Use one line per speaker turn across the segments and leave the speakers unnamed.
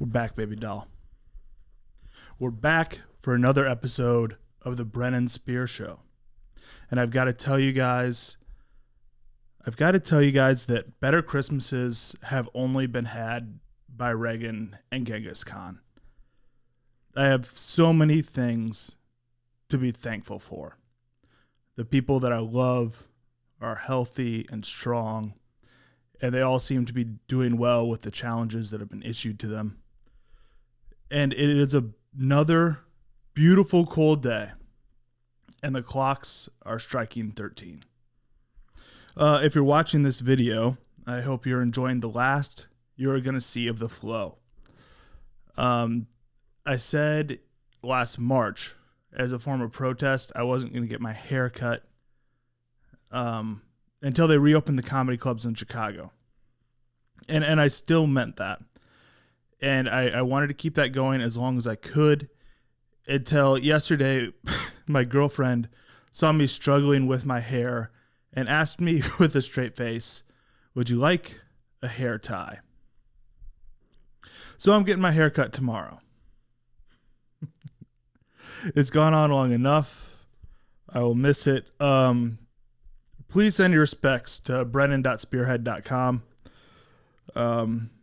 We're back, baby doll. We're back for another episode of the Brennan Spear Show. And I've got to tell you guys that better Christmases have only been had by Reagan and Genghis Khan. I have so many things to be thankful for. The people that I love are healthy and strong, and they all seem to be doing well with the challenges that have been issued to them. And it is another beautiful cold day, and the clocks are striking 13. If you're watching this video, I hope you're enjoying the last you're going to see of the flow. I said last March, as a form of protest, I wasn't going to get my hair cut until they reopened the comedy clubs in Chicago. And I still meant that. And I wanted to keep that going as long as I could until yesterday my girlfriend saw me struggling with my hair and asked me with a straight face, "Would you like a hair tie?" So I'm getting my hair cut tomorrow. It's gone on long enough. I will miss it. Please send your respects to brennan.spearhead.com.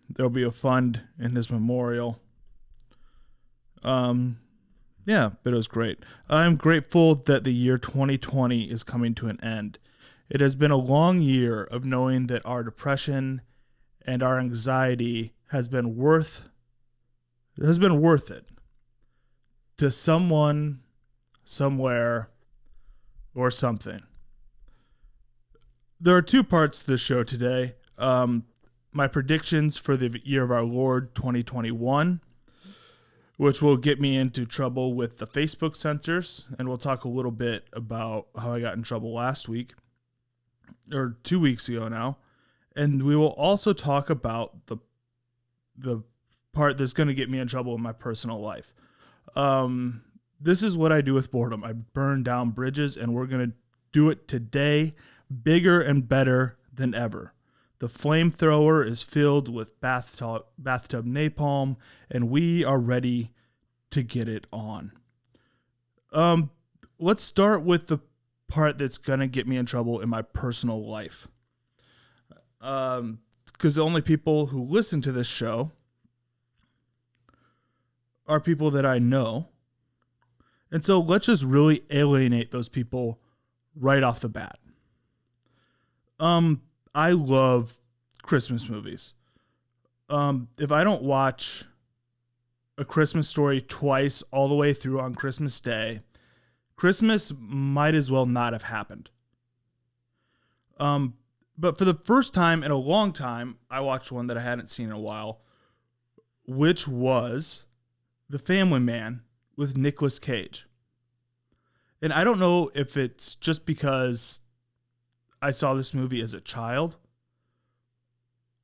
There'll be a fund in his memorial. Yeah, but it was great. I'm grateful that the year 2020 is coming to an end. It has been a long year of knowing that our depression and our anxiety has been worth it to someone, somewhere, or something. There are two parts to the show today. My predictions for the year of our Lord 2021, which will get me into trouble with the Facebook censors, and we'll talk a little bit about how I got in trouble last week, or 2 weeks ago now, and we will also talk about the part that's going to get me in trouble in my personal life. This is what I do with boredom. I burn down bridges, and we're going to do it today, bigger and better than ever. The flamethrower is filled with bathtub napalm, and we are ready to get it on. Let's start with the part that's going to get me in trouble in my personal life. Because the only people who listen to this show are people that I know. And so let's just really alienate those people right off the bat. I love Christmas movies. If I don't watch A Christmas Story twice all the way through on Christmas Day, Christmas might as well not have happened. But for the first time in a long time, I watched one that I hadn't seen in a while, which was The Family Man with Nicolas Cage. And I don't know if it's just because I saw this movie as a child.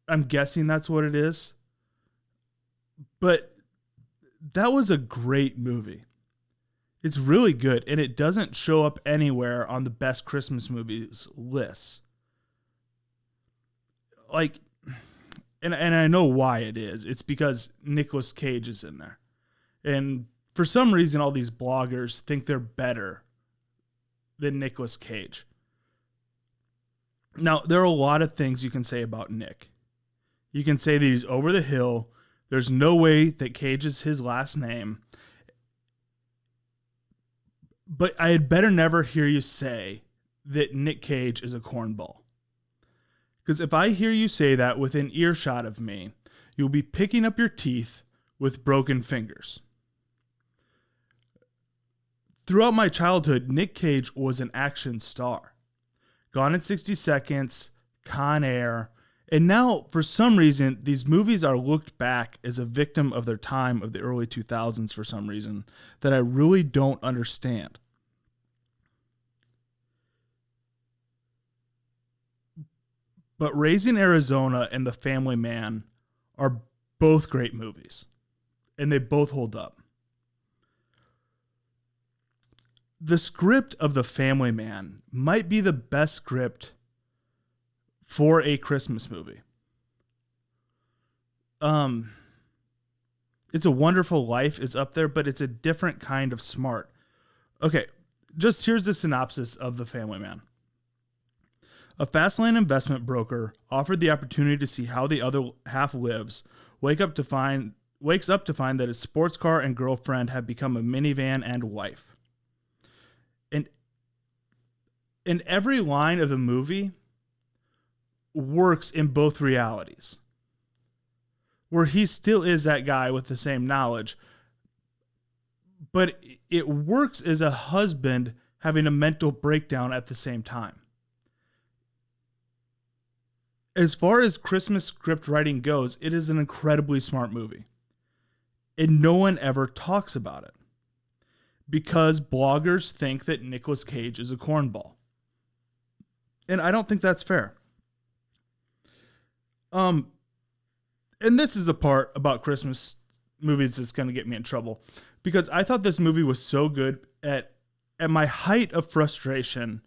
I'm guessing that's what it is. But that was a great movie. It's really good, and it doesn't show up anywhere on the best Christmas movies list. Like, and I know why it is. It's because Nicolas Cage is in there. And for some reason, all these bloggers think they're better than Nicolas Cage. Now, there are a lot of things you can say about Nick. You can say that he's over the hill. There's no way that Cage is his last name. But I had better never hear you say that Nick Cage is a cornball. Because if I hear you say that within earshot of me, you'll be picking up your teeth with broken fingers. Throughout my childhood, Nick Cage was an action star. Gone in 60 Seconds, Con Air, and now, for some reason, these movies are looked back as a victim of their time of the early 2000s for some reason that I really don't understand. But Raising Arizona and The Family Man are both great movies, and they both hold up. The script of The Family Man might be the best script for a Christmas movie. It's a Wonderful Life is up there, but it's a different kind of smart. Okay, just here's the synopsis of The Family Man. A fast-lane investment broker offered the opportunity to see how the other half lives, wakes up to find that his sports car and girlfriend have become a minivan and wife. And every line of the movie works in both realities, where he still is that guy with the same knowledge, but it works as a husband having a mental breakdown at the same time. As far as Christmas script writing goes, it is an incredibly smart movie. And no one ever talks about it, because bloggers think that Nicolas Cage is a cornball. And I don't think that's fair. And this is the part about Christmas movies that's going to get me in trouble, because I thought this movie was so good at my height of frustration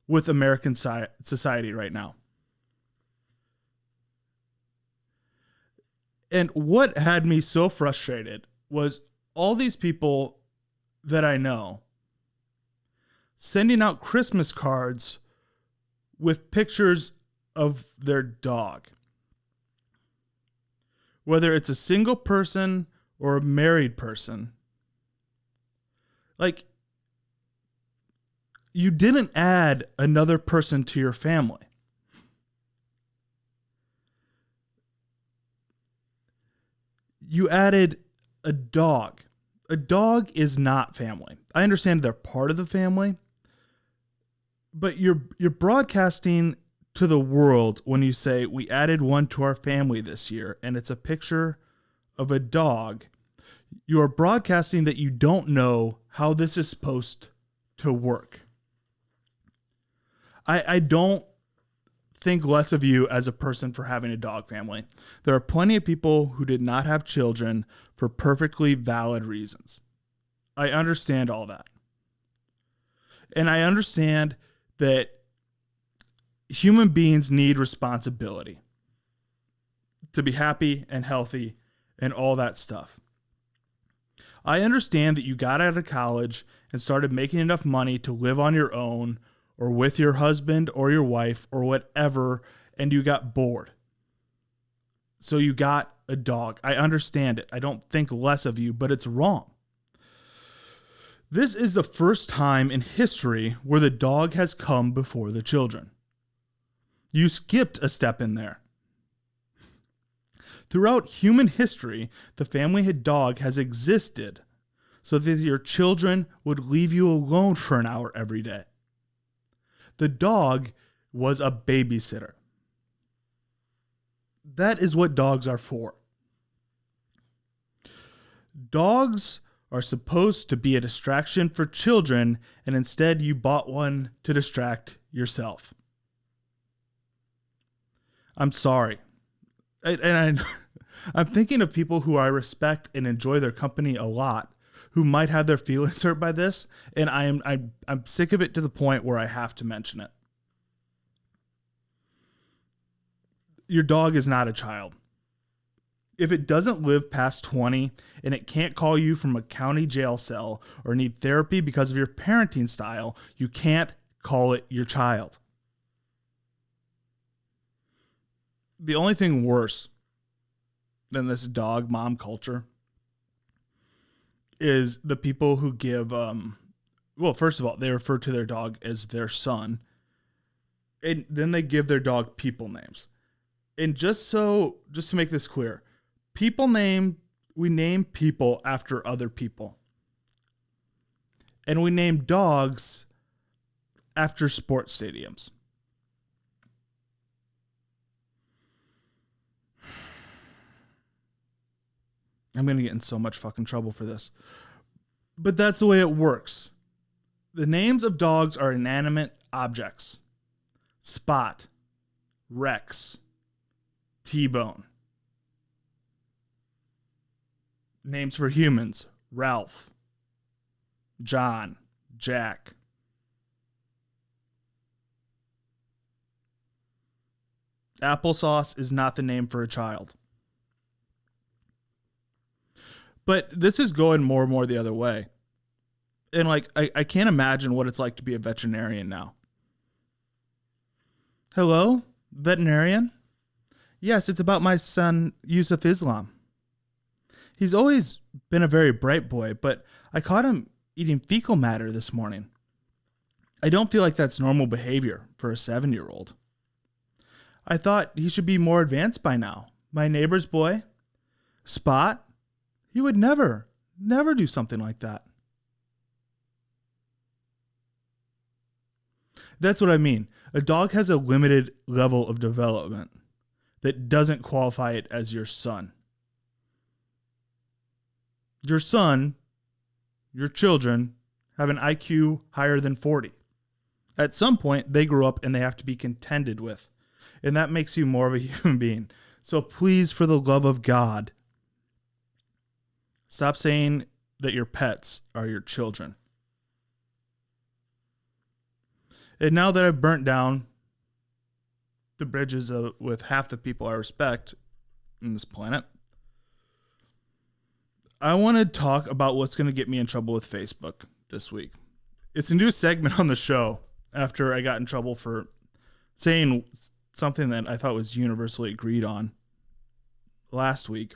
with American society right now. And what had me so frustrated was all these people that I know sending out Christmas cards with pictures of their dog. Whether it's a single person or a married person. Like, you didn't add another person to your family. You added a dog. A dog is not family. I understand they're part of the family, but you're broadcasting to the world when you say we added one to our family this year and it's a picture of a dog. You are broadcasting that you don't know how this is supposed to work. I don't think less of you as a person for having a dog family. There are plenty of people who did not have children for perfectly valid reasons. I understand all that. And I understand that human beings need responsibility to be happy and healthy and all that stuff. I understand that you got out of college and started making enough money to live on your own or with your husband or your wife or whatever, and you got bored. So you got a dog. I understand it. I don't think less of you, but it's wrong. This is the first time in history where the dog has come before the children. You skipped a step in there. Throughout human history, the family dog has existed so that your children would leave you alone for an hour every day. The dog was a babysitter. That is what dogs are for. Dogs are supposed to be a distraction for children, and instead you bought one to distract I'm sorry. I'm thinking of people who I respect and enjoy their company a lot who might have their feelings hurt by this, and I'm sick of it to the point where I have to mention it. Your dog is not a child. If it doesn't live past 20 and it can't call you from a county jail cell or need therapy because of your parenting style, you can't call it your child. The only thing worse than this dog mom culture is the people who give, well, first of all, they refer to their dog as their son. And then they give their dog people names. And just to make this clear, we name people after other people. And we name dogs after sports stadiums. I'm going to get in so much fucking trouble for this. But that's the way it works. The names of dogs are inanimate objects. Spot, Rex, T-Bone. Names for humans: Ralph, John, Jack. Applesauce is not the name for a child. But this is going more and more the other way. And like, I can't imagine what it's like to be a veterinarian now. Hello, veterinarian? Yes, it's about my son, Yusuf Islam. He's always been a very bright boy, but I caught him eating fecal matter this morning. I don't feel like that's normal behavior for a 7-year-old. I thought he should be more advanced by now. My neighbor's boy, Spot, he would never do something like that. That's what I mean. A dog has a limited level of development that doesn't qualify it as your son. Your son, your children, have an IQ higher than 40. At some point, they grow up and they have to be contended with. And that makes you more of a human being. So please, for the love of God, stop saying that your pets are your children. And now that I've burnt down the bridges with half the people I respect in this planet, I want to talk about what's going to get me in trouble with Facebook this week. It's a new segment on the show after I got in trouble for saying something that I thought was universally agreed on last week.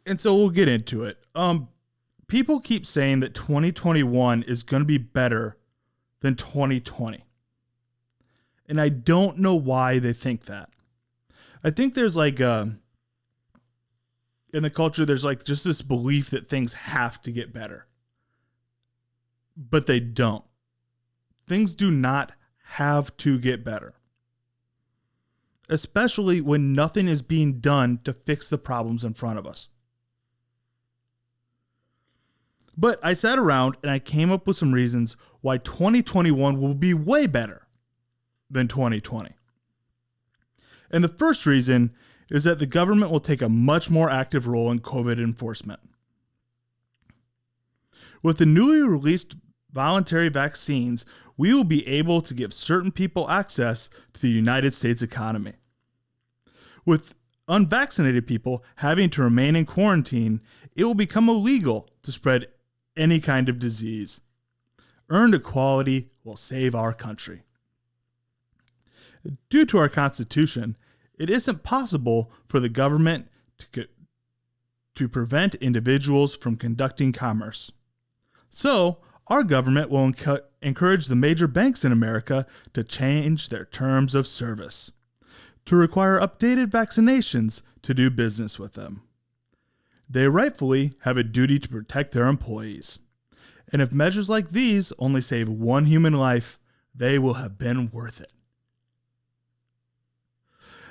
And so we'll get into it. People keep saying that 2021 is going to be better than 2020. And I don't know why they think that. I think there's like in the culture, there's like just this belief that things have to get better. But they don't. Things do not have to get better. Especially when nothing is being done to fix the problems in front of us. But I sat around and I came up with some reasons why 2021 will be way better than 2020. And the first reason is that the government will take a much more active role in COVID enforcement. With the newly released voluntary vaccines, we will be able to give certain people access to the United States economy. With unvaccinated people having to remain in quarantine, it will become illegal to spread any kind of disease. Earned equality will save our country. Due to our Constitution, it isn't possible for the government to prevent individuals from conducting commerce. So, our government will encourage the major banks in America to change their terms of service, to require updated vaccinations to do business with them. They rightfully have a duty to protect their employees. And if measures like these only save one human life, they will have been worth it.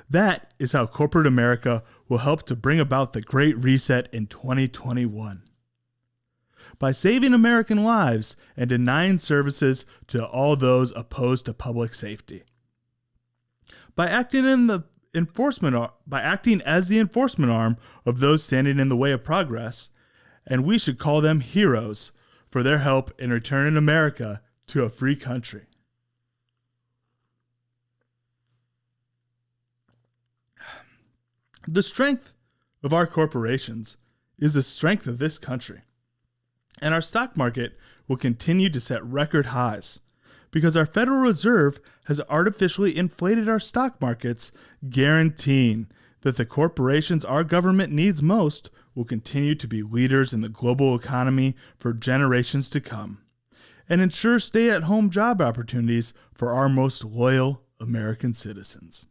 That is how corporate America will help to bring about the Great Reset in 2021. By saving American lives and denying services to all those opposed to public safety. By acting as the enforcement arm of those standing in the way of progress, and we should call them heroes for their help in returning America to a free country. The strength of our corporations is the strength of this country. And our stock market will continue to set record highs because our Federal Reserve has artificially inflated our stock markets, guaranteeing that the corporations our government needs most will continue to be leaders in the global economy for generations to come, and ensure stay-at-home job opportunities for our most loyal American citizens.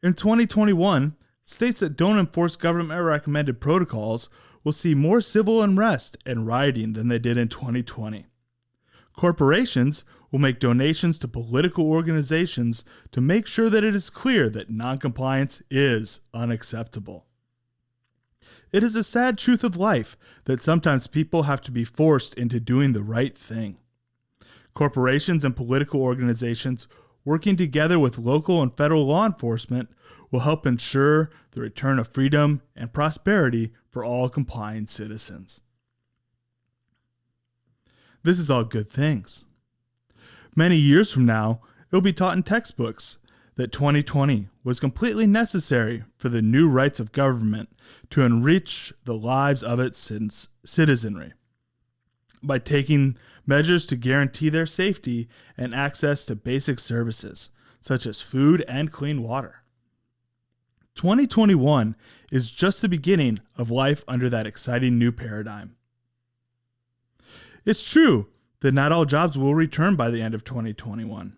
In 2021, states that don't enforce government-recommended protocols will see more civil unrest and rioting than they did in 2020. Corporations will make donations to political organizations to make sure that it is clear that noncompliance is unacceptable. It is a sad truth of life that sometimes people have to be forced into doing the right thing. Corporations and political organizations working together with local and federal law enforcement will help ensure the return of freedom and prosperity for all complying citizens. This is all good things. Many years from now, it will be taught in textbooks that 2020 was completely necessary for the new rights of government to enrich the lives of its citizenry by taking measures to guarantee their safety and access to basic services, such as food and clean water. 2021 is just the beginning of life under that exciting new paradigm. It's true that not all jobs will return by the end of 2021.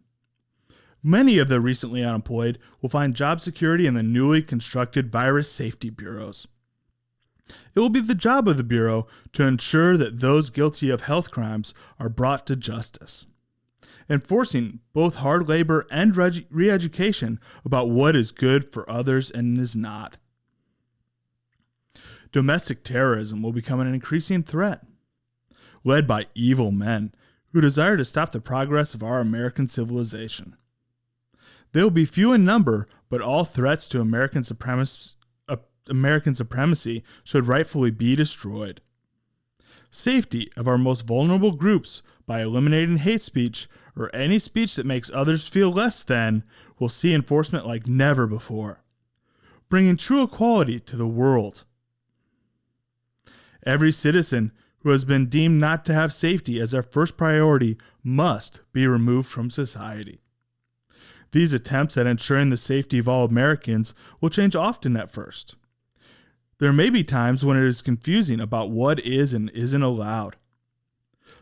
Many of the recently unemployed will find job security in the newly constructed virus safety bureaus. It will be the job of the Bureau to ensure that those guilty of health crimes are brought to justice, enforcing both hard labor and re-education about what is good for others and is not. Domestic terrorism will become an increasing threat, led by evil men who desire to stop the progress of our American civilization. They will be few in number, but all threats to American supremacy should rightfully be destroyed. Safety of our most vulnerable groups by eliminating hate speech or any speech that makes others feel less than will see enforcement like never before, bringing true equality to the world. Every citizen who has been deemed not to have safety as their first priority must be removed from society. These attempts at ensuring the safety of all Americans will change often at first. There may be times when it is confusing about what is and isn't allowed.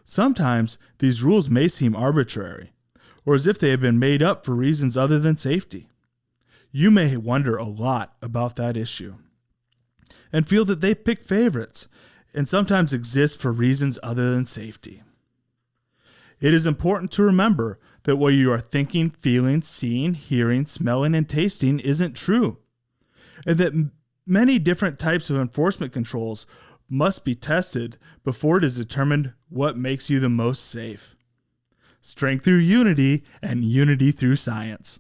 Sometimes these rules may seem arbitrary, or as if they have been made up for reasons other than safety. You may wonder a lot about that issue, and feel that they pick favorites, and sometimes exist for reasons other than safety. It is important to remember that what you are thinking, feeling, seeing, hearing, smelling, and tasting isn't true, and that many different types of enforcement controls must be tested before it is determined what makes you the most safe. Strength through unity and unity through science.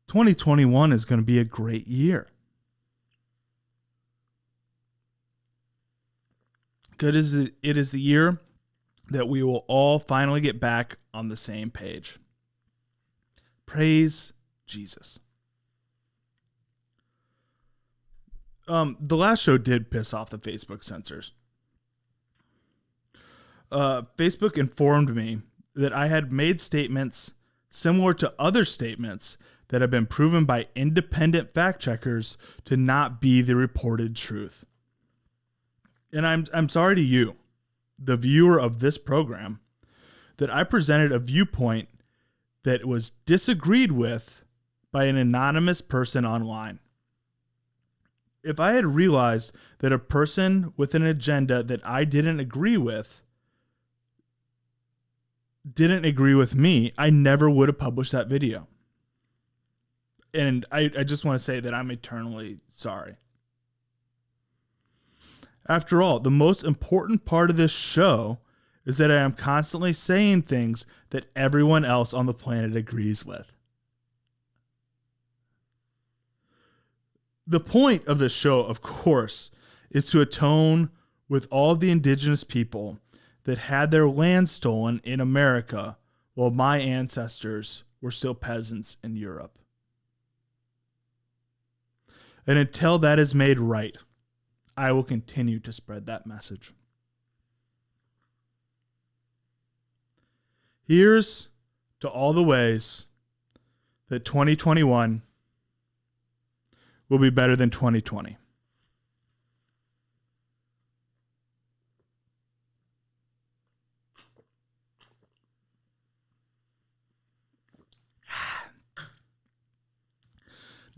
"2021 is going to be a great year. It is the year that we will all finally get back on the same page. Praise Jesus." The last show did piss off the Facebook censors. Facebook informed me that I had made statements similar to other statements that have been proven by independent fact checkers to not be the reported truth. And I'm sorry to you, the viewer of this program, that I presented a viewpoint that was disagreed with by an anonymous person online. If I had realized that a person with an agenda that I didn't agree with me, I never would have published that video. And I just want to say that I'm eternally sorry. After all, the most important part of this show is that I am constantly saying things that everyone else on the planet agrees with. The point of this show, of course, is to atone with all of the indigenous people that had their land stolen in America while my ancestors were still peasants in Europe. And until that is made right, I will continue to spread that message. Here's to all the ways that 2021 will be better than 2020.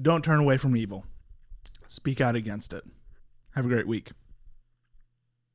Don't turn away from evil. Speak out against it. Have a great week.